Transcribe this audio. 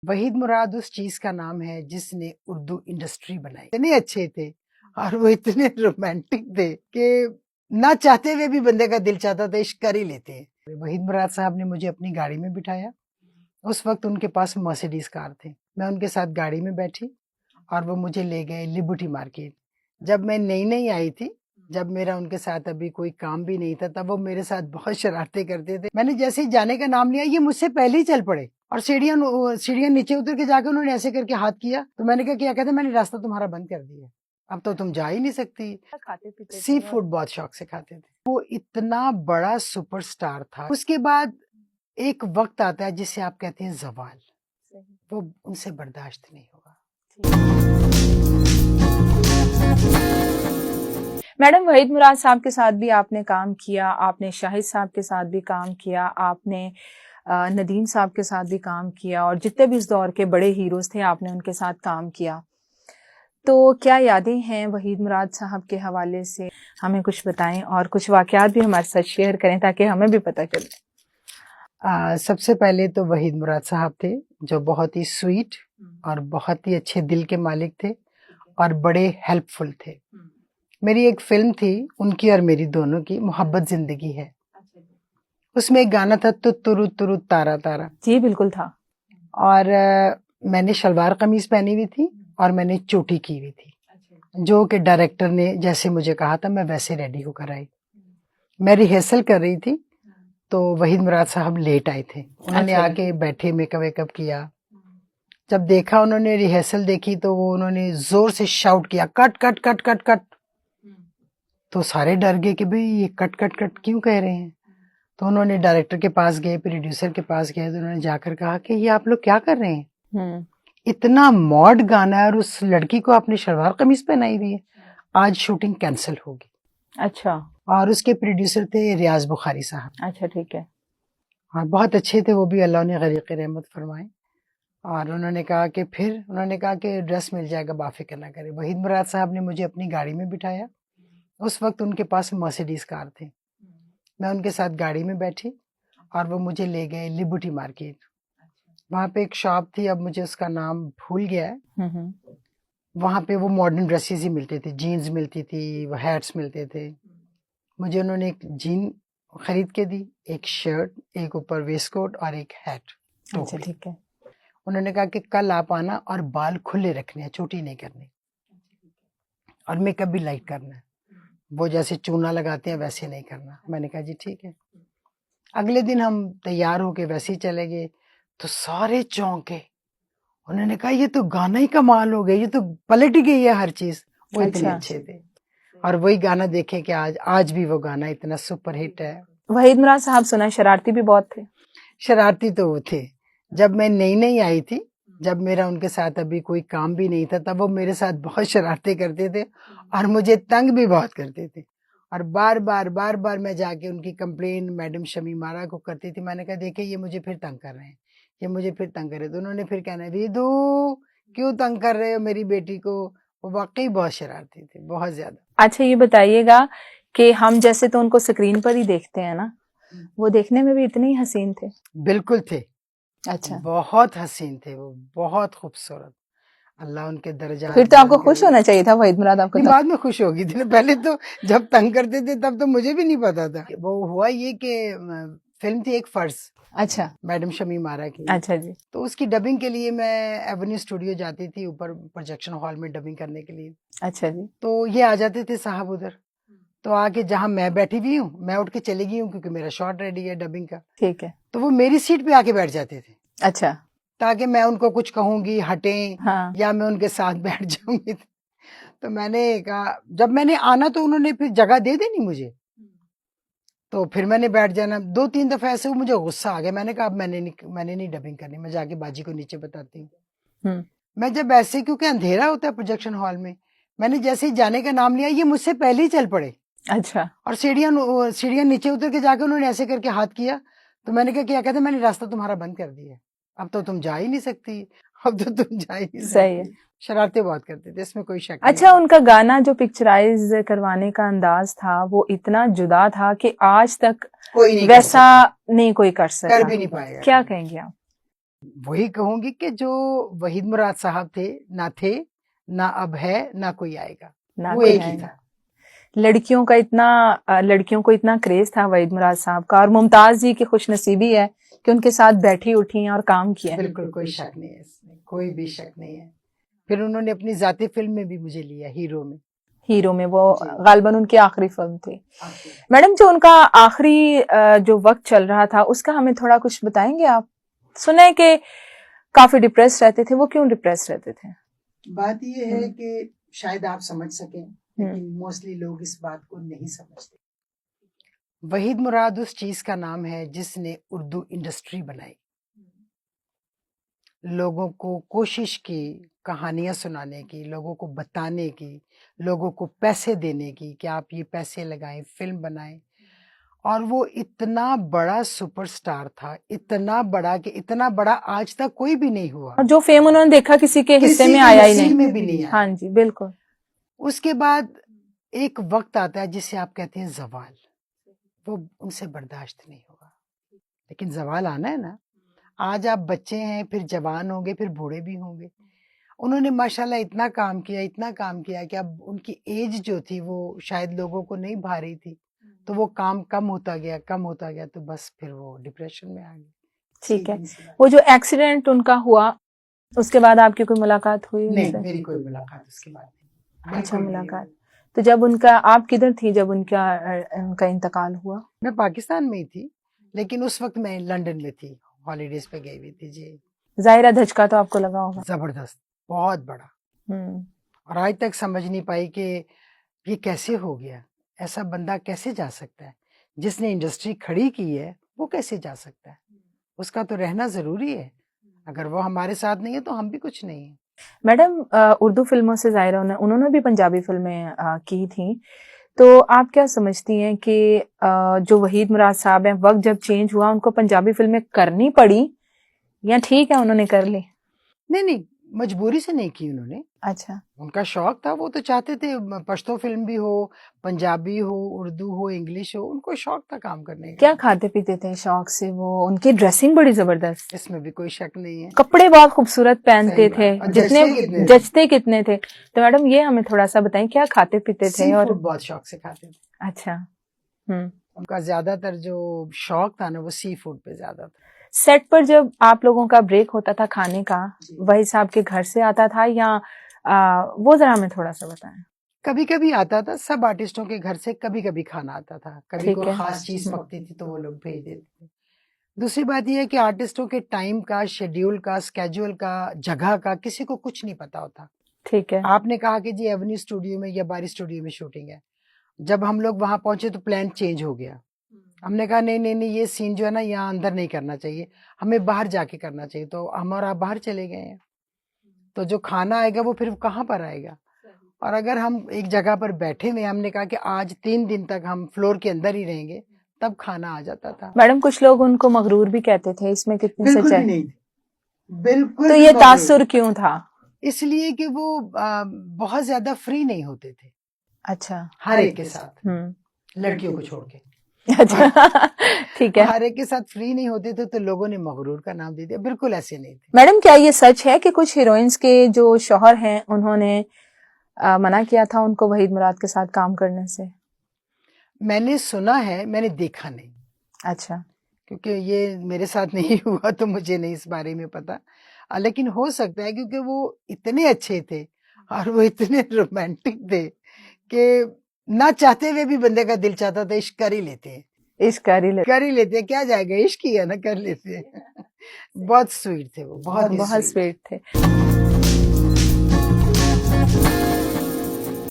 वहीद मुराद उस चीज का नाम है जिसने उर्दू इंडस्ट्री बनाई। इतने अच्छे थे और वो इतने रोमांटिक थे कि ना चाहते हुए भी बंदे का दिल चाहता था इश्क कर ही लेते हैं। वहीद मुराद साहब ने मुझे अपनी गाड़ी में बिठाया। उस वक्त उनके पास मर्सिडीज कार थी। मैं उनके साथ गाड़ी में बैठी और वो मुझे ले गए लिबर्टी मार्केट। जब मैं नई नई आई थी, जब मेरा उनके साथ अभी कोई काम भी नहीं था, तब वो मेरे साथ बहुत शरारतें करते थे। मैंने जैसे ही जाने का नाम लिया, ये मुझसे पहले ही चल पड़े और सीढ़ियां नीचे उतर के जाकर उन्होंने ऐसे करके हाथ किया। तो मैंने कहा क्या कहते, मैंने रास्ता तुम्हारा बंद कर दिया, अब तो तुम जा ही नहीं सकती। खाते पीते सी फूड बहुत शौक से खाते थे। वो इतना बड़ा सुपरस्टार था। उसके बाद एक वक्त आता है जिसे आप कहते हैं जवाल, वो उनसे बर्दाश्त नहीं होगा। मैडम, वहीद मुराद साहब के साथ भी आपने काम किया, आपने शाहिद साहब के साथ भी काम किया, आपने नदीम साहब के साथ भी काम किया और जितने भी इस दौर के बड़े हीरोज थे आपने उनके साथ काम किया। तो क्या यादें हैं वहीद मुराद साहब के हवाले से, हमें कुछ बताएं और कुछ वाकयात भी हमारे साथ शेयर करें ताकि हमें भी पता चले। सबसे पहले तो वहीद मुराद साहब थे जो बहुत ही स्वीट और बहुत ही अच्छे दिल के मालिक थे और बड़े हेल्पफुल थे। मेरी एक फिल्म थी उनकी और मेरी दोनों की, मोहब्बत जिंदगी है। उसमें एक गाना था तुरु तुरु तारा तारा। जी बिल्कुल था। और मैंने शलवार कमीज पहनी हुई थी और मैंने चोटी की हुई थी, जो कि डायरेक्टर ने जैसे मुझे कहा था मैं वैसे रेडी होकर आई। मैं रिहर्सल कर रही थी तो वहीद मुराद साहब लेट आए थे। उन्होंने आके बैठे, मेकअप वेकअप किया। जब देखा, उन्होंने रिहर्सल देखी तो वो उन्होंने जोर से शाउट किया, cut cut cut cut cut. तो सारे डर गए कि भाई ये कट कट कट क्यों कह रहे हैं। तो उन्होंने डायरेक्टर के पास गए, प्रोड्यूसर के पास गए, तो उन्होंने जाकर कहा कि ये आप लोग क्या कर रहे हैं, इतना मॉड गाना है और उस लड़की को आपने शलवार कमीज पहनाई हुई है, आज शूटिंग कैंसिल होगी। अच्छा। और उसके प्रोड्यूसर थे रियाज बुखारी साहब। अच्छा, ठीक है। और बहुत अच्छे थे वो भी, अल्लाह ने गरीक़ रहमत फरमाए। और उन्होंने कहा कि ड्रेस मिल जाएगा, बाफिक्र ना करे। वहीद मुराद साहब ने मुझे अपनी गाड़ी में बिठाया। उस वक्त उनके पास मर्सिडीज कार थी। मैं उनके साथ गाड़ी में बैठी और वो मुझे ले गए लिबर्टी मार्केट। वहाँ पे एक शॉप थी, अब मुझे उसका नाम भूल गया है। वहाँ पे वो मॉडर्न ड्रेसेस ही मिलते थे, जीन्स मिलती थी, वो हैट्स मिलते थे। मुझे उन्होंने एक जीन खरीद के दी, एक शर्ट, एक ऊपर वेस्ट कोट और एक हैट। अच्छा, ठीक है। उन्होंने कहा कि कल आप आना और बाल खुले रखने हैं, छोटी नहीं करनी, और मेकअप भी लाइट करना है, वो जैसे चूना लगाते हैं वैसे नहीं करना। मैंने कहा जी ठीक है। अगले दिन हम तैयार होके वैसे ही चले गए तो सारे चौंके। उन्होंने कहा ये तो गाना ही कमाल हो गया, ये तो पलट ही गई है हर चीज। वो इतने अच्छे थे। और वही गाना देखें कि आज भी वो गाना इतना सुपर हिट है। वहीद मुराद साहब सुना शरारती भी बहुत थे। शरारती तो वो थे। जब मैं नई नई आई थी, जब मेरा उनके साथ अभी कोई काम भी नहीं था, तब वो मेरे साथ बहुत शरारतें करते थे और मुझे तंग भी बहुत करते थे। और बार बार मैं जाके उनकी कंप्लेन मैडम शमीमारा को करती थी। मैंने कहा देखिए ये मुझे फिर तंग कर रहे हैं, ये मुझे फिर तंग कर रहे हैं। तो उन्होंने फिर कहना, विदु क्यों तंग कर रहे हो मेरी बेटी को। वो वाकई बहुत शरारती थे, बहुत ज्यादा। अच्छा, ये बताइएगा कि हम जैसे तो उनको स्क्रीन पर ही देखते हैं ना, वो देखने में भी इतने ही हसीन थे? बिल्कुल थे। अच्छा, बहुत हसीन थे वो, बहुत खूबसूरत। अल्लाह उनके दर्जा। फिर तो आपको खुश होना चाहिए था वहीद मुराद आपको। बाद में खुश होगी थी ना, पहले तो जब तंग करते थे तब तो मुझे भी नहीं पता था। वो हुआ ये कि फिल्म थी एक फर्ज। अच्छा, मैडम शमीमारा की। अच्छा जी। तो उसकी डबिंग के लिए मैं एवेन्यू स्टूडियो जाती थी, ऊपर प्रोजेक्शन हॉल में डबिंग करने के लिए। अच्छा जी। तो ये आ जाते थे साहब उधर, तो आके जहां मैं बैठी हुई हूँ, मैं उठ के चली गई हूँ क्योंकि मेरा शॉट रेडी है डबिंग का। ठीक है। तो वो मेरी सीट पे आके बैठ जाते थे। अच्छा। ताकि मैं उनको कुछ कहूंगी हटें, हाँ। या मैं उनके साथ बैठ जाऊंगी। तो मैंने कहा, जब मैंने आना तो उन्होंने फिर जगह दे देनी मुझे, तो फिर मैंने बैठ जाना। 2-3 दफा ऐसे मुझे गुस्सा आ गया। मैंने कहा अब मैंने नहीं डबिंग करनी, मैं जाके बाजी को नीचे बताती हूँ। मैं जब ऐसे, क्योंकि अंधेरा होता है प्रोजेक्शन हॉल में, मैंने जैसे ही जाने का नाम लिया, ये मुझसे पहले ही चल पड़े। अच्छा। और सीढ़ियां नीचे उतर के जाके उन्होंने ऐसे करके हाथ किया। तो मैंने कहा क्या कहते, मैंने रास्ता तुम्हारा बंद कर दिया, अब तो तुम जा ही नहीं सकती, अब तो तुम जा ही नहीं सकती। सही है। शरारतें बहुत करते थे, इसमें कोई शक नहीं। अच्छा, उनका गाना जो पिक्चराइज करवाने का अंदाज था वो इतना जुदा था कि आज तक कोई नहीं वैसा नहीं कोई कर सकता, कर भी नहीं पाएगा। क्या कहेंगे आप? वही कहूंगी कि जो वहीद मुराद साहब थे, ना अब है, ना कोई आएगा, ना वो कोई एक ही आएगा। था। लड़कियों को इतना क्रेज था वहीद मुराद साहब का, और मुमताज जी की खुशनसीबी है कि उनके साथ बैठी उठी हैं और काम किया है। बिल्कुल कोई शक नहीं है इसमें, कोई भी शक नहीं है। फिर उन्होंने अपनी जाती फिल्म में भी मुझे लिया, हीरो में वो जी। गालिबन उनकी आखिरी फिल्म थी। आखिरी। मैडम, जो उनका आखिरी जो वक्त चल रहा था उसका हमें थोड़ा कुछ बताएंगे आप? सुना है कि काफी डिप्रेस रहते थे, वो क्यों डिप्रेस रहते थे? बात ये है कि शायद आप समझ सकें, हम्म। लेकिन मोस्टली लोग इस बात को नहीं समझते। वहीद मुराद उस चीज का नाम है जिसने उर्दू इंडस्ट्री बनाई, लोगों को कोशिश की कहानियां सुनाने की, लोगों को बताने की, लोगों को पैसे देने की कि आप ये पैसे लगाएं, फिल्म बनाएं। और वो इतना बड़ा सुपरस्टार था, इतना बड़ा कि इतना बड़ा आज तक कोई भी नहीं हुआ, और जो फेम उन्होंने देखा किसी के हिस्से किसी में के आया ही नसीब नहीं। में भी नहीं आया। हाँ जी, बिल्कुल। उसके बाद एक वक्त आता है जिसे आप कहते हैं जवाल, वो उनसे बर्दाश्त नहीं होगा, लेकिन जवाल आना है ना। आज आप बच्चे हैं, फिर जवान होंगे, फिर बूढ़े भी होंगे। उन्होंने माशाल्लाह इतना काम किया कि अब उनकी एज जो थी वो शायद लोगों को नहीं भा रही थी, तो वो काम कम होता गया, तो बस फिर वो डिप्रेशन में आ गए। ठीक है। वो जो एक्सीडेंट उनका हुआ उसके बाद आपकी कोई मुलाकात हुई नहीं, उनसे? मेरी कोई मुलाकात उसके बाद नहीं। अच्छा, बिल्कुल भी मुलाकात। नहीं। तो जब उनका, आप किधर थी जब उनका इंतकाल हुआ? मैं पाकिस्तान में ही थी, लेकिन उस वक्त मैं लंदन में थी, हॉलीडेज पे गई हुई थी जी। जाहिरा धचका तो आपको लगा होगा। जबरदस्त, बहुत बड़ा। और आज तक समझ नहीं पाई कि ये कैसे हो गया, ऐसा बंदा कैसे जा सकता है, जिसने इंडस्ट्री खड़ी की है वो कैसे जा सकता है। उसका तो रहना जरूरी है, अगर वो हमारे साथ नहीं है तो हम भी कुछ नहीं है। मैडम, उर्दू फिल्मों से जाहिरा उन्होंने भी पंजाबी फिल्में की थी, तो आप क्या समझती हैं कि जो वहीद मुराद साहब हैं, वक्त जब चेंज हुआ उनको पंजाबी फिल्में करनी पड़ी या ठीक है उन्होंने कर ली? नहीं, मजबूरी से नहीं की उन्होंने। अच्छा। उनका शौक था, वो तो चाहते थे पश्तो फिल्म भी हो, पंजाबी हो, उर्दू हो, इंग्लिश हो, उनको शौक था काम करने का। क्या खाते पीते थे शौक से वो? उनकी ड्रेसिंग बड़ी जबरदस्त, इसमें भी कोई शक नहीं है। कपड़े बहुत खूबसूरत पहनते थे, जितने जचते कितने थे। तो मैडम ये हमें थोड़ा सा बताएं, क्या खाते पीते थे? और बहुत शौक से खाते थे। अच्छा। उनका ज्यादातर जो शौक था ना वो सी फूड पे ज्यादा था। सेट पर जब आप लोगों का ब्रेक होता था खाने का, वही साहब के घर से आता था या वो जरा हमें थोड़ा सा बताएं। कभी कभी आता था, सब आर्टिस्टों के घर से कभी कभी खाना आता था, कभी कोई खास चीज पकती थी तो वो लोग भेज देते थे। दूसरी बात यह है कि आर्टिस्टों के टाइम का, शेड्यूल का, स्केड्यूल का, जगह का किसी को कुछ नहीं पता होता। ठीक है। आपने कहा कि जी एवेन्यू स्टूडियो में या बारी स्टूडियो में शूटिंग है, जब हम लोग वहां पहुंचे तो प्लान चेंज हो गया। हमने कहा नहीं, ये सीन जो है ना यहाँ अंदर नहीं करना चाहिए, हमें बाहर जाके करना चाहिए। तो हम और आप बाहर चले गए हैं, तो जो खाना आएगा वो फिर कहाँ पर आएगा। और अगर हम एक जगह पर बैठे हुए, हमने कहा कि आज 3 दिन तक हम फ्लोर के अंदर ही रहेंगे, तब खाना आ जाता था। मैडम, कुछ लोग उनको मगरूर भी कहते थे, इसमें कितनी सच्चाई? नहीं, बिल्कुल। तो ये तासुर क्यों था? इसलिए कि वो बहुत ज्यादा फ्री नहीं होते थे। अच्छा। हर एक के साथ, लड़कियों को छोड़ के। अच्छा। ठीक है। हर एक के साथ फ्री नहीं होते थे, तो लोगों ने मगरूर का नाम दे दिया। बिल्कुल ऐसे नहीं थे। मैडम, क्या ये सच है कि कुछ हीरोइंस के जो शौहर हैं उन्होंने मना किया था उनको वहीद मुराद के साथ काम करने से? मैंने सुना है, मैंने देखा नहीं। अच्छा। क्योंकि ये मेरे साथ नहीं हुआ तो मुझे नहीं इस बारे में पता, लेकिन हो सकता है क्योंकि वो इतने अच्छे थे और वो इतने रोमांटिक थे कि ना चाहते हुए भी बंदे का दिल चाहता था इश्क कर ही लेते हैं। इश्क कर ही लेते क्या जाएगा, इश्क ही है ना, कर लेते हैं। बहुत स्वीट थे वो, बहुत स्वीट थे।